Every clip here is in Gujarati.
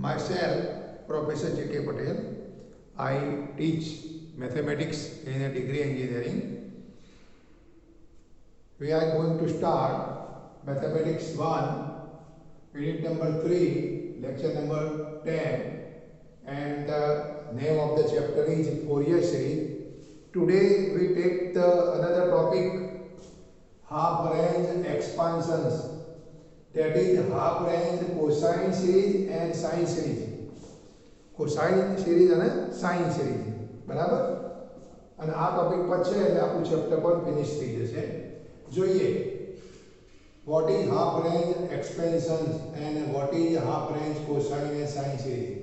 Myself, Professor J.K. Patel. I teach mathematics in a degree engineering. We are going to start Mathematics 1, unit number 3, lecture number 10, and the name of the chapter is Fourier series. Today we take another topic, half range expansions. That is half range cosine series and sine series. Cosine series and sine series. બરાબર? અને આ ટોપિક પર છે એટલે આપણું ચેપ્ટર પણ ફિનિશ થઈ જશે. જોઈએ what is half range expansions and what is half range cosine and sine series.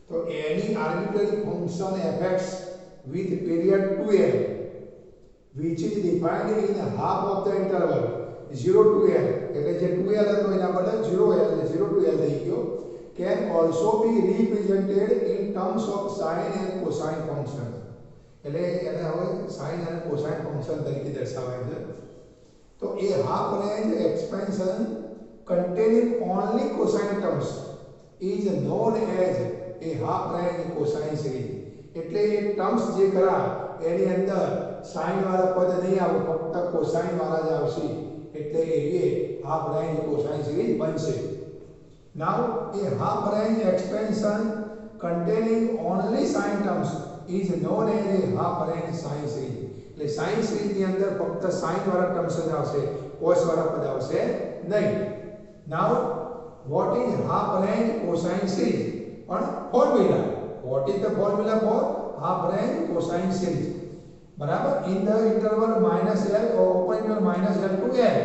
So any arbitrary function fx with period 2l which is defined in half of the interval 0 to l એટલે જે 2l હતો એના બદલે 0l એટલે 0 to l થઈ ગયો, can also be represented in terms of sine and cosine functions. એટલે એને હવે sin અને cosine function તરીકે દર્શાવાય છે. તો એ half range expansion containing only cosine terms is known as a half range cosine series. એટલે એ terms જે ખરા એની અંદર sin વાળા પદ નહીં આવે, ફક્ત cosine વાળા જ આવશે, એટલે એ half range cosine series બનશે. Now a half range expansion containing only sine terms is known as a half range sine series. એટલે sine series ની અંદર ફક્ત sine વાળા terms જ આવશે, cos વાળા પદ આવશે નહીં. Now what is half range cosine series? On formula. What is the formula for half range cosine series? बराबर in the interval minus l or open interval minus l to l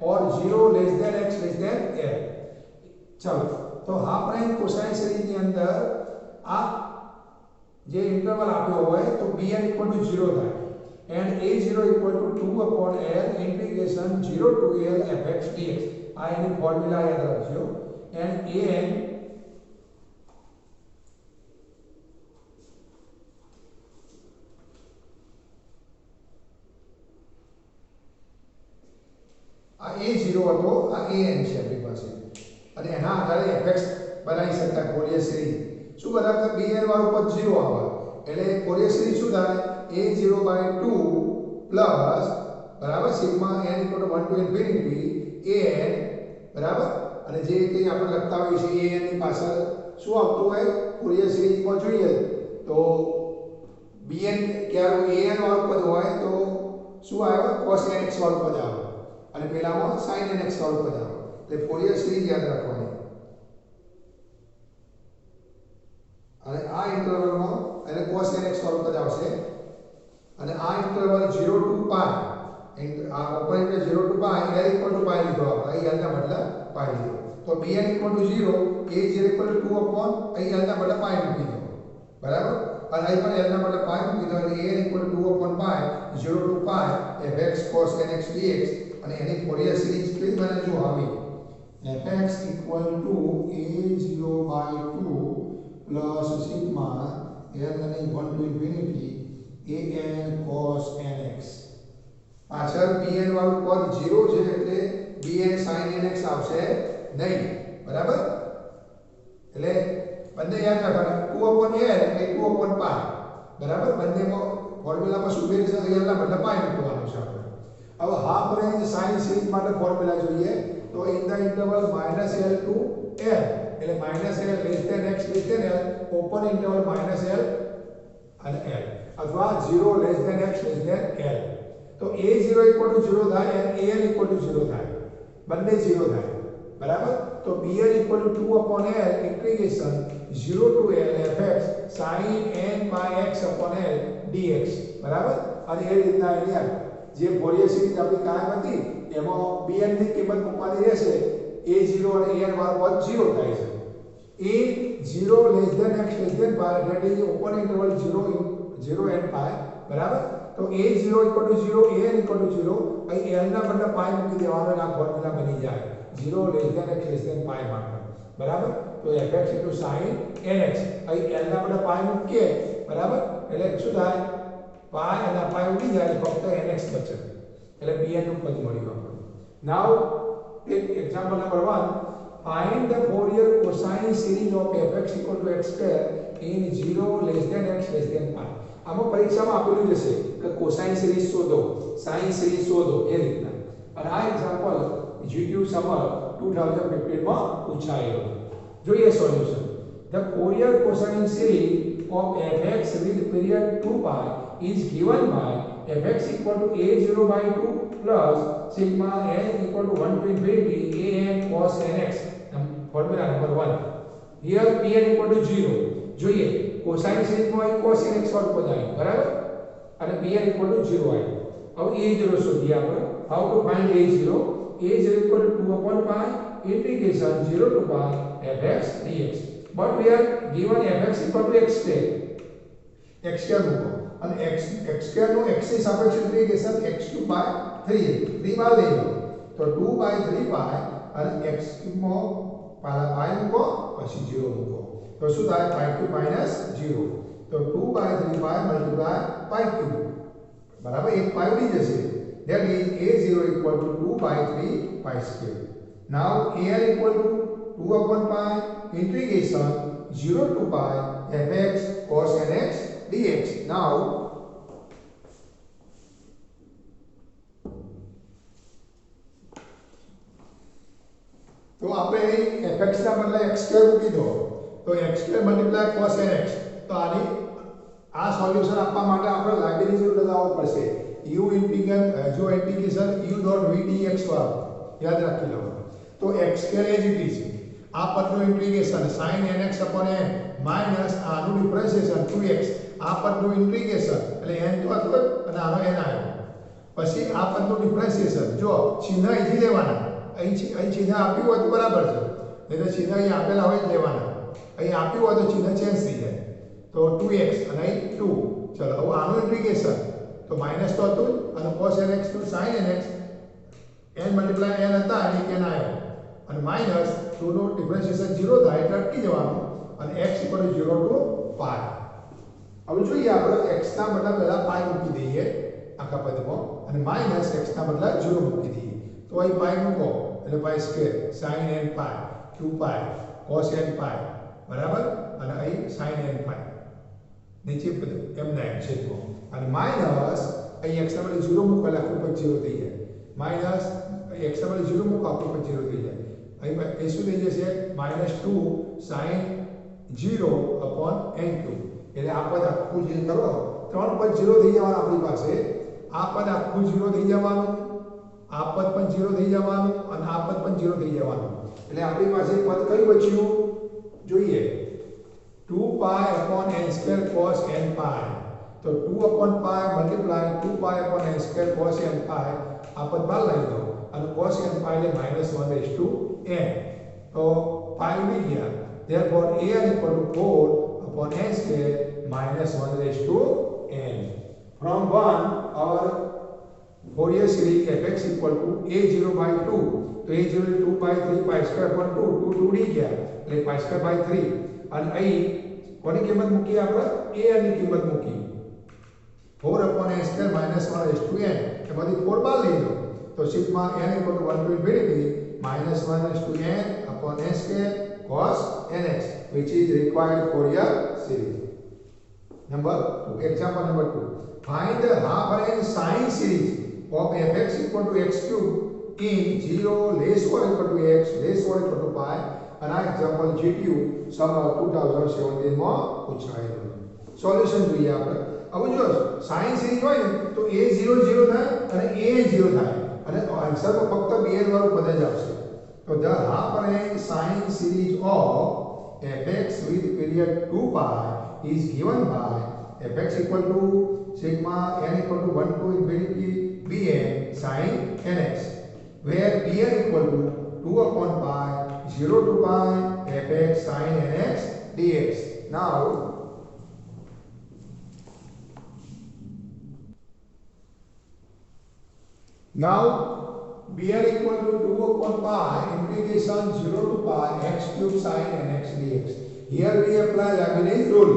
or 0 less than x less than l. चलो तो हाफ रेंज कोसाइन सीरीज ની અંદર આ જે ઇન્ટરવલ આપ્યો હોય તો bn = 0 થાય and a0 = 2 upon l integration 0 to l fx dx. આ એની ફોર્મ્યુલા યાદ રાખજો. and an આ a0 હતો, આ an છે આપણી પાસે, અને એના આધારે fx બનાવી શકાય ફોરિયર સિરીઝ. શું બરાબર bn વાળું પદ 0 આવે એટલે ફોરિયર સિરીઝ શું થાય a0/2 પ્લસ બરાબર sigma n = 1 to infinity an બરાબર. અને જે કંઈ આપણે લખતા હોઈએ છીએ an ની પાછળ શું આવતું હોય ફોરિયર સિરીઝમાં જોઈએ તો bn ક્યારે an વાળું પદ હોય તો શું આવે cos nx વાળું પદ આવે અને પેલામાં sin nx વાળું પદ આવે. એટલે ફોરિયર સિરીઝ યાદ રાખવાની. અને આ ઇન્ટરવલમાં એટલે cos nx વાળું પદ આવશે અને આ ઇન્ટરવલ 0 to π આ ઓપન ઇન્ટરવલ 0 to π l = π લીધો આપણે, અહીં l ના બદલે π લીધો. તો bn = 0 a0 = 2 upon અહીં l ના બદલે π મૂકી દો બરાબર. અને અહીં પણ l ના બદલે π મૂકી દો એટલે an = 2 upon π 0 to π fx cos nx dx. અને એની ફોરિયર સિરીઝ કેવી બને જો આવી fx = a0/2 plus sigma l અને 1 to infinity an cos nx. પાછળ bn વાળું પદ 0 છે એટલે bn sin nx આવશે નહીં બરાબર. એટલે બંને યાદ રાખવાના 2 upon l એટલે 2 upon π બરાબર. બંનેમાં ફોર્મ્યુલામાં શું ફેર છે l ના બદલે π મૂકવાનું છે આપણે. હવે હાફ રેન્જ સાઇન સિરીઝ માટે ફોર્મ્યુલા જોઈએ તો in the interval -l to l એટલે -l less than x less than l open interval -l અને l અથવા 0 less than x less than l. તો a0 = 0 થાય અને an = 0 થાય, બંને 0 થાય બરાબર. તો bn = 2 upon l integration 0 to l fx sin n by x upon l dx બરાબર. અને એ રીતના એની જે ફોરિયર સિરીઝ આપણી કાયમ હતી એમાં bn ની કિંમત મૂકવાની રહેશે. a0 અને an વાળું પદ 0 થાય છે. a0 less than x less than π that is open interval 0 and π બરાબર. તો a0 = 0 an = 0 અહીં l ના બદલે π મૂકી દેવાનો એટલે આ ફોર્મ્યુલા બની જાય 0 less than x less than π માટે બરાબર. તો fx * sin nx અહીં l ના બદલે π મૂકીએ બરાબર એટલે શું થાય π અને π ઉડી જાય ફક્ત nx બચે એટલે bn નું પદ મળ્યું આપણને. Now take example number 1 find the Fourier cosine series of fx equal to x square in 0 less than x less than pi. આમાં પરીક્ષામાં આપેલું જ હશે કે કોસાઇન સિરીઝ શોધો, સાઇન સિરીઝ શોધો એ રીતના. અને આ એક્ઝામ્પલ GTU સમર 2015 માં પૂછાયેલું. જોઈએ solution. The Fourier cosine series of fx with period 2 pi is given by fx equal to a0 by 2 plus sigma n equal to 1 to infinity an cos nx. Formula number 1. Here pn equal to 0. જોઈએ cosine series માં cos nx વાળું પદ આવ્યું બરાબર અને pn equal to 0 આવ્યું. હવે a0 શોધીએ આપણે. How to find a0? a0 equal to 2 upon pi integration 0 to pi fx dx. But we are given fx equal to x square. x square મૂકો અને x square નું x ની સાપેક્ષે ઇન્ટિગ્રેશન x to by 3 3 બાર લઈ લો તો 2 by 3 pi અને x માં પહેલા pi મૂકો પછી 0 મૂકો તો શું થાય pi cube minus 0 તો 2 by 3 pi multiply pi cube બરાબર એક pi ઉડી જશે. That is a0 equal to 2 by 3 pi square. Now an equal to 2 upon pi integration 0 to pi fx cos nx dx. Now तो આપણે fx ના બદલે x² મૂકી દો તો x² મલ્ટીપ્લાય cos nx. તો આની આ સોલ્યુશન આપવા માટે આપણે લાગેલી જરૂર લગાવવો પડશે. u ઇન્ટિગ્રલ જો integration u dot v dx વાળો યાદ રાખી લો. તો x² એજ ઇટ ઇઝ આ પદનું integration sin nx upon n minus આનું ડિફરન્શિએશન 2x આ પદનું ઇન્ટિગ્રેશન એટલે n તો હતો અને આનો n આવ્યો પછી આ પદનું ડિફરન્શિએશન જો ચિહ્ન અહીંથી લેવાના અહીં ચિહ્ન આપ્યું હોય તો બરાબર છે એટલે ચિહ્ન અહીં આપેલા હોય લેવાના અહીં આપ્યું હોય તો ચિહ્ન ચેન્જ થઈ જાય તો 2x અને અહીં 2 ચલો હવે આનું ઇન્ટિગ્રેશન તો માઈનસ તો હતું અને cos nx to sin nx n multiply n હતા અને n આવ્યો અને માઈનસ 2 નો ડિફરન્શિએશન 0 થાય એટલે અટકી જવાનું અને x 0 to pi. હવે જોઈએ આપણે x ના બદલે પહેલા pi મૂકી દઈએ આખા પદમાં અને માઈનસ x ના બદલે 0 મૂકી દઈએ તો અહીં pi મૂકો એટલે pi square sin n pi 2 pi cos n pi બરાબર અને અહીં sin n pi નીચે પદ m ના m છેદમાં અને માઈનસ અહીં x ના બદલે 0 મૂકો એટલે આખું પદ 0 થઈ જાય માઈનસ x ના બદલે 0 મૂકો આખું પદ 0 થઈ જાય અહીં એ શું થઈ જશે -2 sin 0 upon n3 એટલે આ પદ આખું જે કરો ત્રણ પદ 0 થઈ જવાના આપણી પાસે આ પદ આખું 0 થઈ જવાનું આ પદ પણ 0 થઈ જવાનું અને આ પદ પણ 0 થઈ જવાનું એટલે આપણી પાસે પદ કયું બચ્યું જોઈએ 2 pi upon n square cos n pi તો 2 upon pi multiply 2 pi upon n square cos n pi આ પદ બહાર લાવી દો અને cos n pi એટલે -1 raised to n તો pi ઉડી ગયા therefore an equal to 4 upon n square -1 raised to n. From 1 our Fourier series fx equal to a0 by 2 तो a0 2 by 3 pi square upon 2 2 2 ઉડી ગયા એટલે pi square by 3 અને અહીં કોની કિંમત મૂકી આપણે a ની કિંમત મૂકી 4 upon n square -1 raised to n એમાંથી 4 બાર લઈ લો તો sigma n equal to 1 to infinity -1 raised to n upon n square cos nx which is required Fourier series. Number 2 example number 2 find the half range sine series of fx equal to x cube in 0 less or equal to x less or equal to pi and our example GTU summer 2017 માં પૂછાયેલું. સોલ્યુશન જોઈએ આપણે. હવે જો સાઇન સિરીઝ હોય ને તો a0 0 થાય અને an 0 થાય અને આન્સરમાં ફક્ત bn વાળું પદ જ આવશે. તો the half range sine series of fx with period 2 pi is given by fx equal to sigma n equal to 1 to infinity bn sin nx where bn equal to 2 upon pi 0 to pi fx sin nx dx. Now bn equal to 2 upon pi integration 0 to pi x cube sin nx dx. Here we apply Leibniz rule.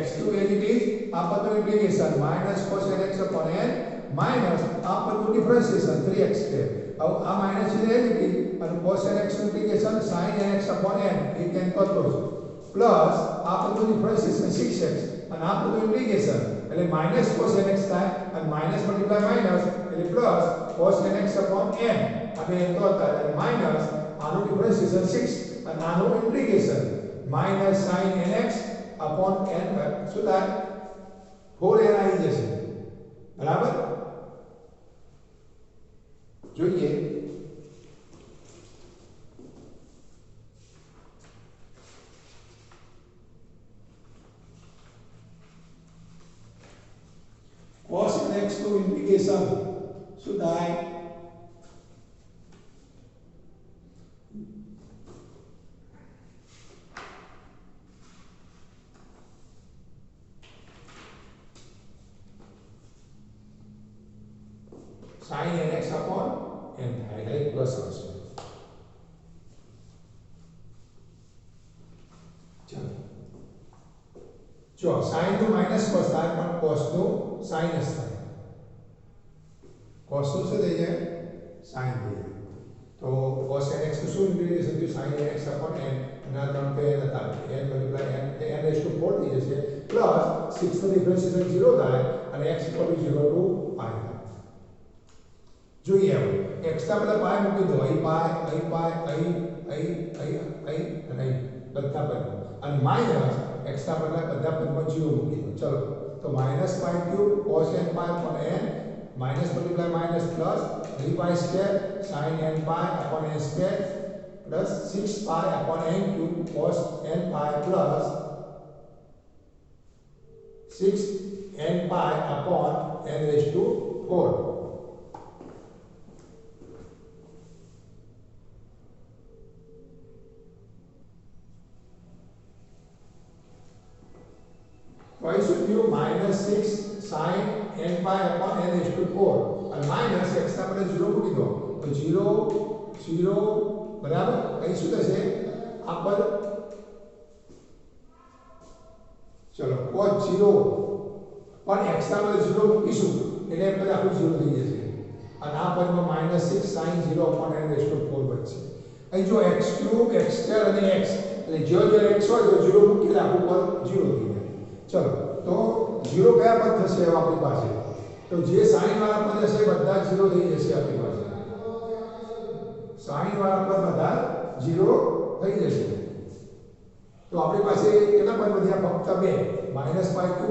x cube as it is આ પદનું integration -cos nx upon n minus આ પદનું ડિફરન્શિએશન 3x square. હવે આ માઈનસ છે એ રીતે અને cos n x integration sin n x upon n એ કેન્સલ થશે પ્લસ આ બધું ડિફરન્શિએશન 6x અને આ બધું ઇન્ટિગ્રેશન એટલે માઈનસ cos n x થાય અને માઈનસ મલ્ટીપ્લાય માઈનસ એટલે plus cos n x upon n અને એન્ટર થાય અને માઈનસ આનું ડિફરન્શિએશન 6 અને આનું integration minus sin n x upon n શું થાય 4n આવી જશે બરાબર જોઈએ cos n x નું ઇન્ટિગ્રેશન શું થાય sin n x upon n થાય એટલે પ્લસ આવશે ચાલો જો sin નું માઈનસ cos થાય પણ cos નું sin થાય cos નું શું થઈ જાય sin થઈ જાય તો cos n x નું શું ઇન્ટિગ્રેશન થયું sin n x upon n અને આ ત્રણ પે n હતા n મલ્ટીપ્લાય n એટલે n raised to 4 થઈ જશે પ્લસ 6 નો ડિફરન્શિએશન 0 થાય અને x = 0 to pi જોઈએ હવે x ના બદલે પાઈ મૂકી દો અહીં પાઈ અને બધા પદ અને માઈનસ x ના બદલે બધા પદમાં 0 મૂકી દો ચલો તો minus pi cube cos n pi upon n minus multiply minus plus 3 pi square sin n pi upon n square plus 6 pi upon n cube cos n pi plus 6 n pi upon n raised to 4 तो I should new minus 6 sin n pi upon n raised to 4 और माइनस x ના બદલે 0 મૂકી દો તો 0 0 બરાબર અહીં શું થશે આ પદ ચલો cos 0 પણ x ના બદલે 0 મૂકીશું એટલે પદ આખું 0 થઈ જશે અને આ પદમાં minus 6 sin 0 upon n raised to 4 બનશે અહીં જો x ક્યુબ x સ્ક્વેર અને x એટલે જો x હોય તો 0 મૂકી આખું પદ 0 થઈ જાય चलो तो 0 क्या पद થશે આપણી પાસે તો જે sin વાળા પદ હશે બધા 0 થઈ જશે આપણી પાસે sin વાળા પદ બધા 0 થઈ જશે તો આપણી પાસે કેટલા પદ વધ્યા ફક્ત બે -π³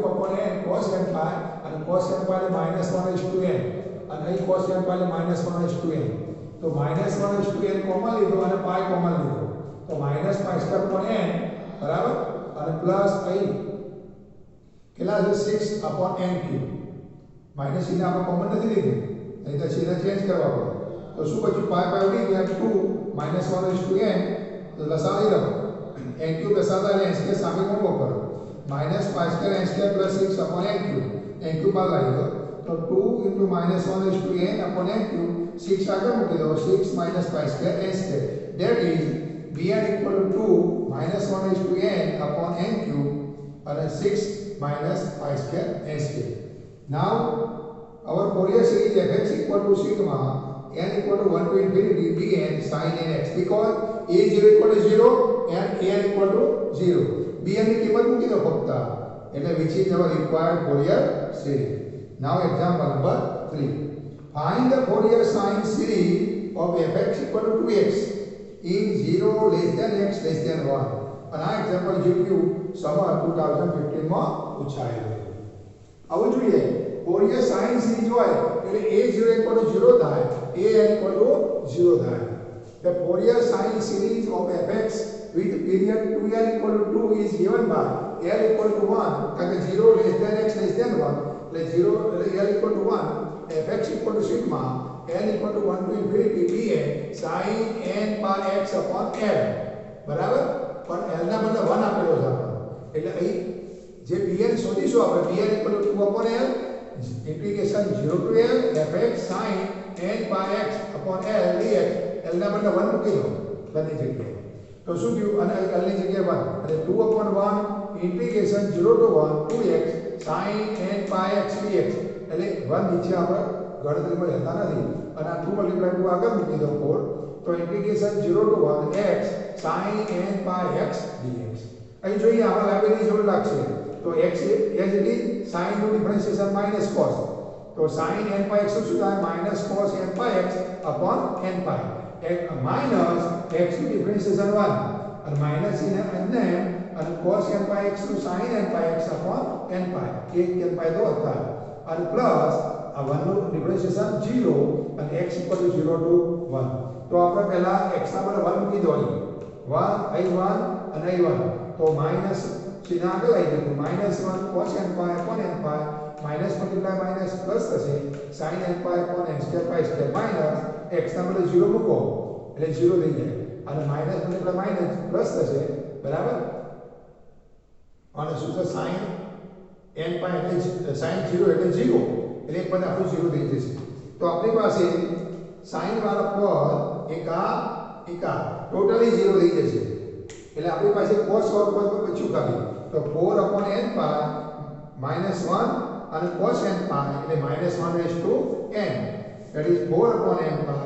upon n cos n pi અને cos n pi ને -1/n અને અહીં cos n pi ને -1/n તો -1/n કોમન લીધો અને pi કોમન લીધો તો -π² upon n બરાબર અને પ્લસ અહીં કેટલા છે 6 upon n ક્યુબ માઈનસ ચિહ્ન આપણે કોમન નથી લીધું નહીં તો ચિહ્ન ચેન્જ કરવા પડે તો શું બચ્યું પાઈ ઉડી ગયા 2 -1/n તો લસાવી દો n ક્યુબ લસાતા એટલે n સ્ક્વેર સામે કોણ કરો -π² n square plus 6 upon n cube n cube બહાર લાવી દો તો 2 into -1/n upon n cube 6 આગળ મૂકી દો 6 - π² n square that is bn equal to 2 -1/n upon n cube and 6 minus pi square n square. Now our Fourier series fx equal to sigma n equal to 1 to infinity bn sin nx because a0 equal to 0 and an equal to 0. bn ની કિંમત મૂકી દો ફક્ત એટલે which is our required Fourier series. Now example number 3. Find the Fourier sine series of fx equal to 2x in 0 less than x less than 1. અને આ એક્ઝામ્પલ જીટ્યુ સમર 2015 માં પૂછાયેલું આવું જોઈએ ફોરિયર સાઇન સિરીઝ હોય એટલે a0 0 થાય an 0 થાય the Fourier sine series of fx with period 2l equal to 2 is given by l equal to 1 કારણ કે 0 less than x less than 1 એટલે 0 l equal to 1 fx equal to sigma n equal to 1 to infinity bn sin n pi x upon l બરાબર પણ l ના બદલે 1 આપેલો છે આપણે એટલે અહીં જે bn શોધીશું આપણે bn equal to 2 upon l integration 0 to l fx sin n pi x upon l dx l ના બદલે 1 મૂકી દો બધી જગ્યાએ તો શું થયું અને l ની જગ્યાએ 1 એટલે 2 upon 1 integration 0 to 1 2x sin n pi x dx એટલે 1 નીચે આપણે ગણતરીમાં લેતા નથી અને આ 2 * 2 આગળ મૂકી દો 4 તો integration integration 0 to 1 x sin n pi x dx. અહીં જોઈએ આપણે લાઇબ્રેરી જોડે લાગશે તો x as it is sin નું ડિફરન્શિએશન માઈનસ cos તો sin n pi x શું થાય minus cos n pi x upon n pi minus x નું ડિફરન્શિએશન 1 અને માઈનસ એને અને cos n pi x નું sin n pi x upon n pi 1 n pi દો હતા અને પ્લસ આ 1 નું ડિફરન્શિએશન 0 અને x = 0 to 1 તો આપણે પહેલા x ના બરાબર 1 મૂકી દો અહીં 1 અહીં 1 અને અહીં 1 તો માઈનસ ચિહ્ન આગળ આવી જતું -1 cos n pi upon n pi minus multiply minus plus થશે sin n pi upon n square pi square minus x ના બરાબર 0 મૂકો એટલે 0 થઈ જાય અને માઈનસ મલ્ટીપ્લાય માઈનસ પ્લસ થશે બરાબર અને શું છે sin n pi એટલે sin 0 એટલે 0 એટલે એક પદ આપણું 0 થઈ જશે તો આપણી પાસે sin વાળા પદ એકા ટોટલી 0 થઈ જશે એટલે આપણી પાસે cos વાળું પદ બચ્યું ખાલી તો 4 upon n pi -1 અને cos n pi એટલે -1 raised to n that is 4 upon n pi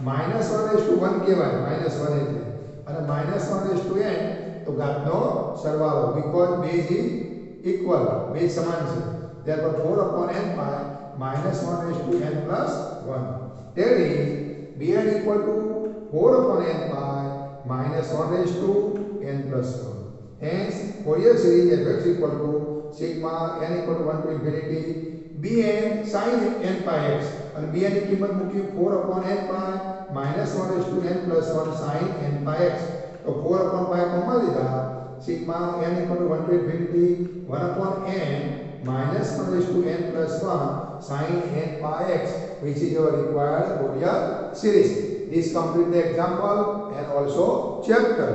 -1 raised to 1 કહેવાય -1 એટલે અને -1 raised to n તો ઘાતનો સરવાળો because base is equal base સમાન છે therefore 4 upon n pi -1 raised to n plus 1 that is bn equal to 4 upon n pi -1 raised to n plus 1 hence Fourier series f(x) equal to sigma n equal to 1 to infinity bn sin n pi x અને bn ની કિંમત મૂકી 4 upon n pi -1 raised to n plus 1 sin n pi x તો 4 upon pi કોમન લીધા sigma n equal to 1 to infinity 1 upon n -1 raised to n plus 1 sin n pi x which is your required Fourier series. This complete the example and also chapter.